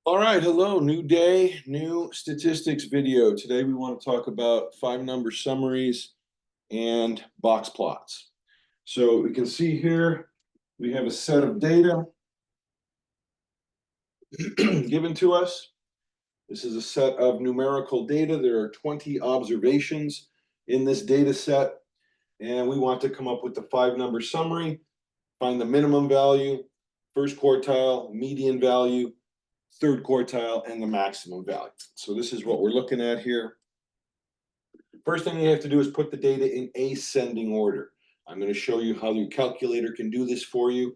All right, hello, new day, new statistics video. Today we want to talk about five number summaries and box plots. So we can see here we have a set of data given to us. This is a set of numerical data. There are 20 observations in this data set, and we want to come up with the five number summary, find the minimum value, first quartile, median value, third quartile, and the maximum value. So this is what we're looking at here. First thing you have to do is put the data in ascending order. I'm going to show you how your calculator can do this for you,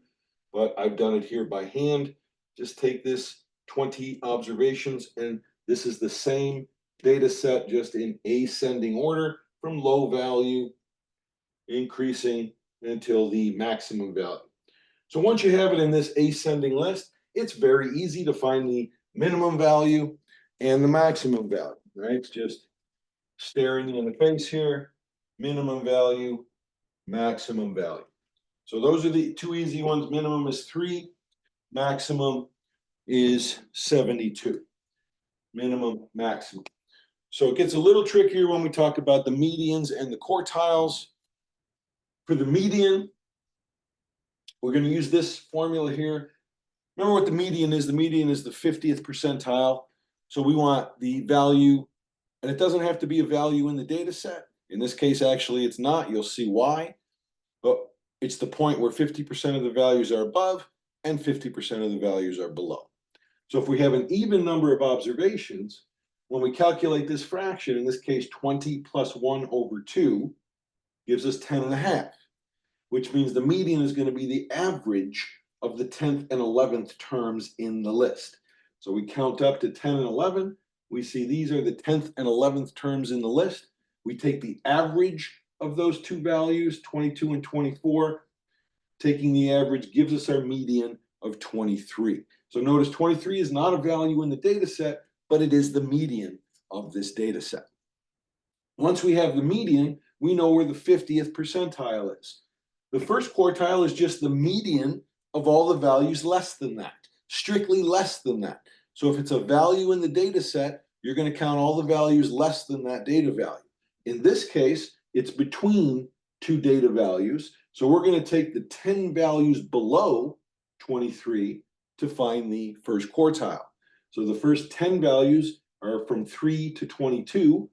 but I've done it here by hand. Just take this 20 observations, and this is the same data set, just in ascending order from low value, increasing until the maximum value. So once you have it in this ascending list, it's very easy to find the minimum value and the maximum value, right? It's just staring you in the face here, minimum value, maximum value. So those are the two easy ones. Minimum is 3, maximum is 72. Minimum, maximum. So it gets a little trickier when we talk about the medians and the quartiles. For the median, we're going to use this formula here. Remember what the median is. The median is the 50th percentile. So we want the value, and it doesn't have to be a value in the data set. In this case, actually, it's not. You'll see why. But it's the point where 50% of the values are above and 50% of the values are below. So if we have an even number of observations, when we calculate this fraction, in this case, 20 plus 1 over 2 gives us 10.5, which means the median is going to be the average of the 10th and 11th terms in the list. So we count up to 10 and 11. We see these are the 10th and 11th terms in the list. We take the average of those two values, 22 and 24. Taking the average gives us our median of 23. So notice 23 is not a value in the data set, but it is the median of this data set. Once we have the median, we know where the 50th percentile is. The first quartile is just the median of all the values less than that, strictly less than that. So if it's a value in the data set, you're going to count all the values less than that data value. In this case, it's between two data values. So we're going to take the 10 values below 23 to find the first quartile. So the first 10 values are from 3 to 22.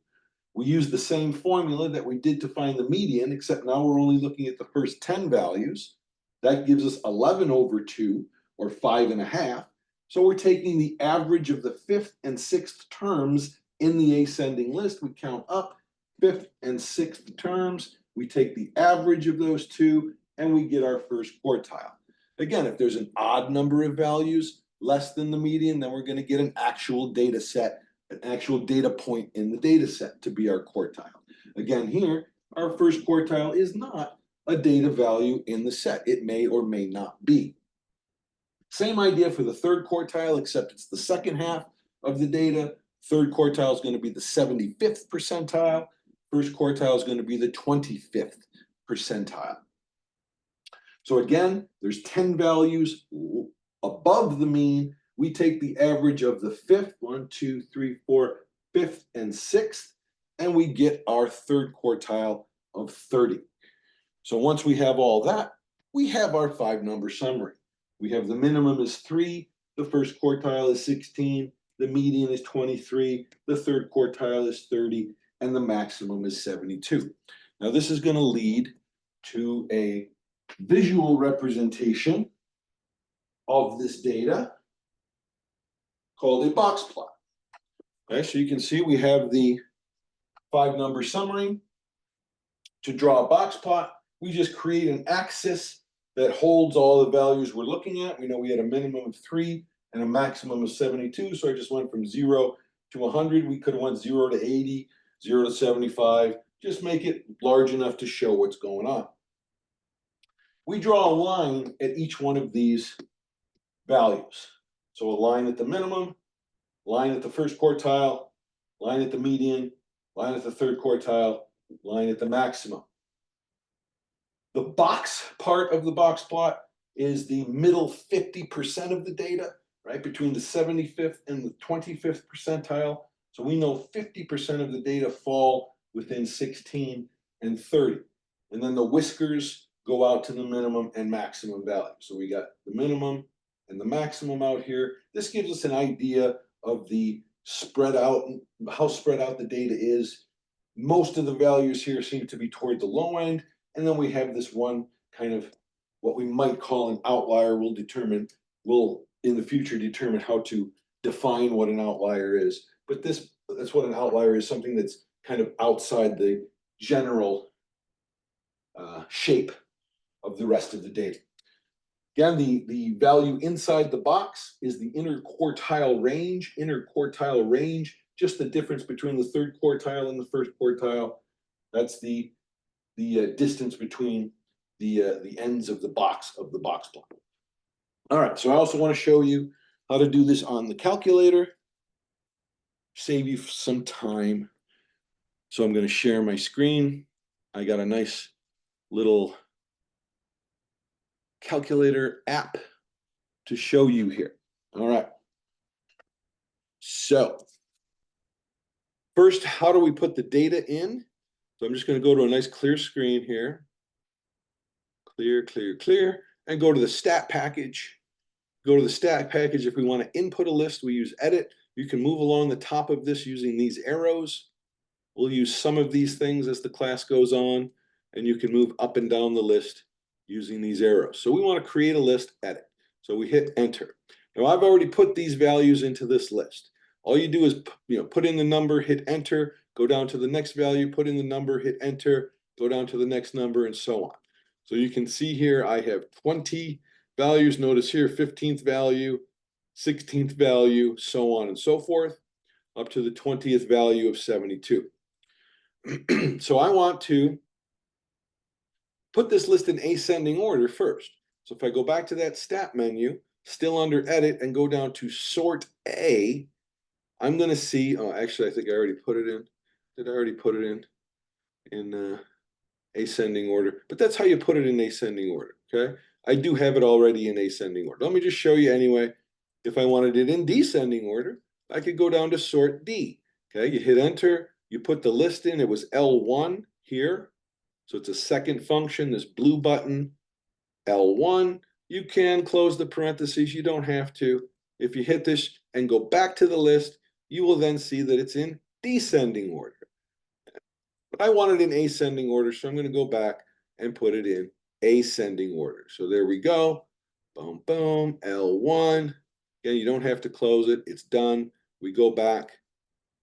We use the same formula that we did to find the median, except now we're only looking at the first 10 values. That gives us 11 over 2, or 5.5. So we're taking the average of the 5th and 6th terms in the ascending list. We count up 5th and 6th terms. We take the average of those two, and we get our first quartile. Again, if there's an odd number of values less than the median, then we're going to get an actual data set, an actual data point in the data set to be our quartile. Again, here, our first quartile is not a data value in the set. It may or may not be. Same idea for the third quartile, except it's the second half of the data. Third quartile is going to be the 75th percentile. First quartile is going to be the 25th percentile. So again, there's 10 values above the mean. We take the average of the 5th, 1, 2, 3, 4, 5th, and 6th, and we get our third quartile of 30. So once we have all that, we have our five number summary. We have the minimum is 3, the first quartile is 16, the median is 23, the third quartile is 30, and the maximum is 72. Now this is going to lead to a visual representation of this data called a box plot. Okay, so you can see we have the five number summary. To draw a box plot, we just create an axis that holds all the values we're looking at. We know we had a minimum of 3 and a maximum of 72, so I just went from 0 to 100. We could have went 0 to 80, 0 to 75. Just make it large enough to show what's going on. We draw a line at each one of these values. So a line at the minimum, line at the first quartile, line at the median, line at the third quartile, line at the maximum. The box part of the box plot is the middle 50% of the data. right? Between the 75th and the 25th percentile. So we know 50% of the data fall within 16 and 30. And then the whiskers go out to the minimum and maximum value. So we got the minimum and the maximum out here. This gives us an idea of the spread out, how spread out the data is. Most of the values here seem to be toward the low end. And then we have this one kind of what we might call an outlier. We'll in the future determine how to define what an outlier is. But that's what an outlier is, something that's kind of outside the general shape of the rest of the data. Again, the value inside the box is the interquartile range. Interquartile range, just the difference between the third quartile and the first quartile. That's the distance between the ends of the box plot. All right, so I also want to show you how to do this on the calculator, save you some time. So I'm going to share my screen. I got a nice little calculator app to show you here. All right. So first, how do we put the data in? So I'm just going to go to a nice clear screen here. Clear, clear, clear. And go to the stat package. Go to the stat package. If we want to input a list, we use edit. You can move along the top of this using these arrows. We'll use some of these things as the class goes on, and you can move up and down the list using these arrows. So we want to create a list, edit. So we hit enter. Now I've already put these values into this list. All you do is put in the number, hit enter, go down to the next value, put in the number, hit enter, go down to the next number, and so on. So you can see here I have 20 values. Notice here 15th value, 16th value, so on and so forth, up to the 20th value of 72. So I want to put this list in ascending order first. So if I go back to that stat menu, still under edit, and go down to sort A, I'm going to see, oh, actually, I think I already put it in. Did I already put it in ascending order? But that's how you put it in ascending order, okay? I do have it already in ascending order. Let me just show you anyway. If I wanted it in descending order, I could go down to sort D, okay? You hit enter, you put the list in, it was L1 here. So it's a second function, this blue button, L1. You can close the parentheses, you don't have to. If you hit this and go back to the list, you will then see that it's in descending order. But I want it in ascending order, so I'm going to go back and put it in ascending order. So there we go. Boom, boom, L1. Again, you don't have to close it. It's done. We go back,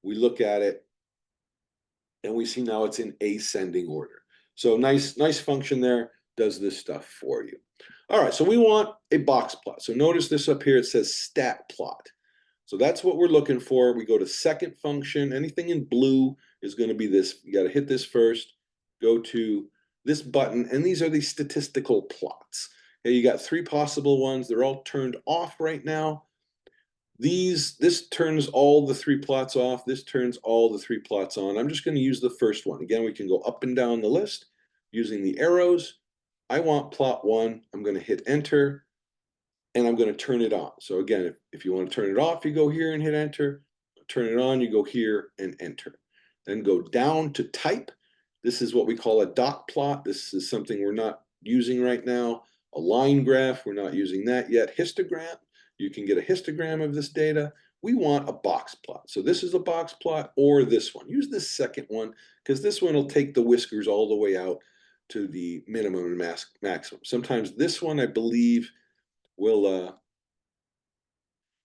we look at it, and we see now it's in ascending order. So nice function there, does this stuff for you. All right, so we want a box plot. So notice this up here, it says stat plot. So that's what we're looking for. We go to second function. Anything in blue is going to be this. You got to hit this first, go to this button, and these are the statistical plots. Okay, you got three possible ones. They're all turned off right now. This turns all the three plots off. This turns all the three plots on. I'm just going to use the first one. Again, we can go up and down the list using the arrows. I want plot 1. I'm going to hit enter, and I'm going to turn it on. So again, if you want to turn it off, you go here and hit enter. Turn it on, you go here and enter. Then go down to type. This is what we call a dot plot. This is something we're not using right now. A line graph, we're not using that yet. Histogram. You can get a histogram of this data. We want a box plot. So this is a box plot or this one. Use this second one because this one will take the whiskers all the way out to the minimum and maximum. Sometimes this one, I believe, will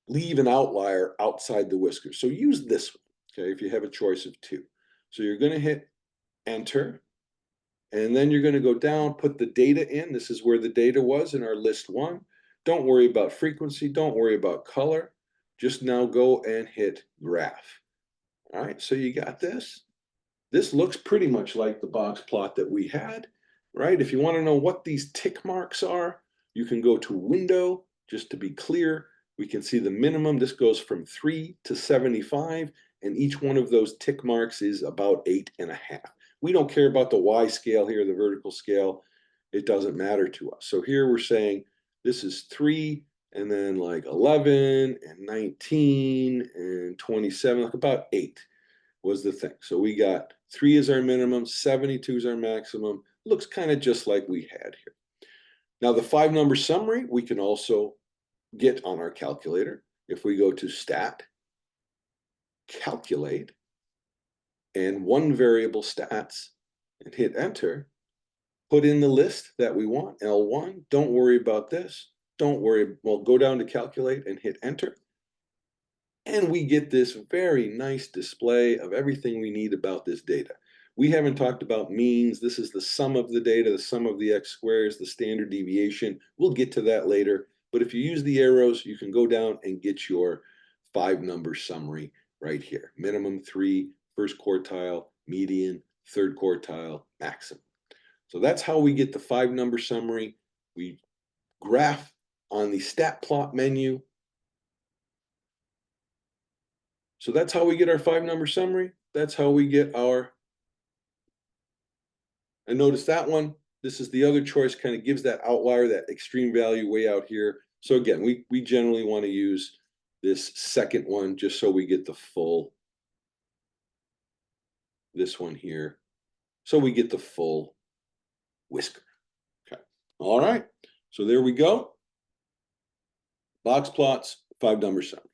leave an outlier outside the whiskers. So use this one, okay, if you have a choice of two. So you're going to hit enter, and then you're going to go down, put the data in. This is where the data was in our list 1. Don't worry about frequency. Don't worry about color. Just now go and hit graph. All right, so you got this. This looks pretty much like the box plot that we had, right? If you want to know what these tick marks are, you can go to window, just to be clear. We can see the minimum. This goes from 3 to 75, and each one of those tick marks is about 8.5. We don't care about the Y scale here, the vertical scale. It doesn't matter to us. So here we're saying this is 3, and then like 11 and 19 and 27, like about 8 was the thing. So we got 3 is our minimum, 72 is our maximum. Looks kind of just like we had here. Now the 5-number summary we can also get on our calculator. If we go to stat, calculate, and one variable stats, and hit enter, put in the list that we want, L1. Don't worry about this. Don't worry. Well, go down to calculate and hit enter. And we get this very nice display of everything we need about this data. We haven't talked about means. This is the sum of the data, the sum of the x squares, the standard deviation. We'll get to that later. But if you use the arrows, you can go down and get your 5-number summary right here. Minimum 3, first quartile, median, third quartile, maximum. So that's how we get the 5-number summary. We graph on the stat plot menu. So that's how we get our 5-number summary. That's how we get our, and notice that one, this is the other choice, kind of gives that outlier, that extreme value way out here. So again, we generally want to use this second one just so we get the full, this one here, so we get the full whisker. Okay. All right. So there we go. Box plots, 5-number summary.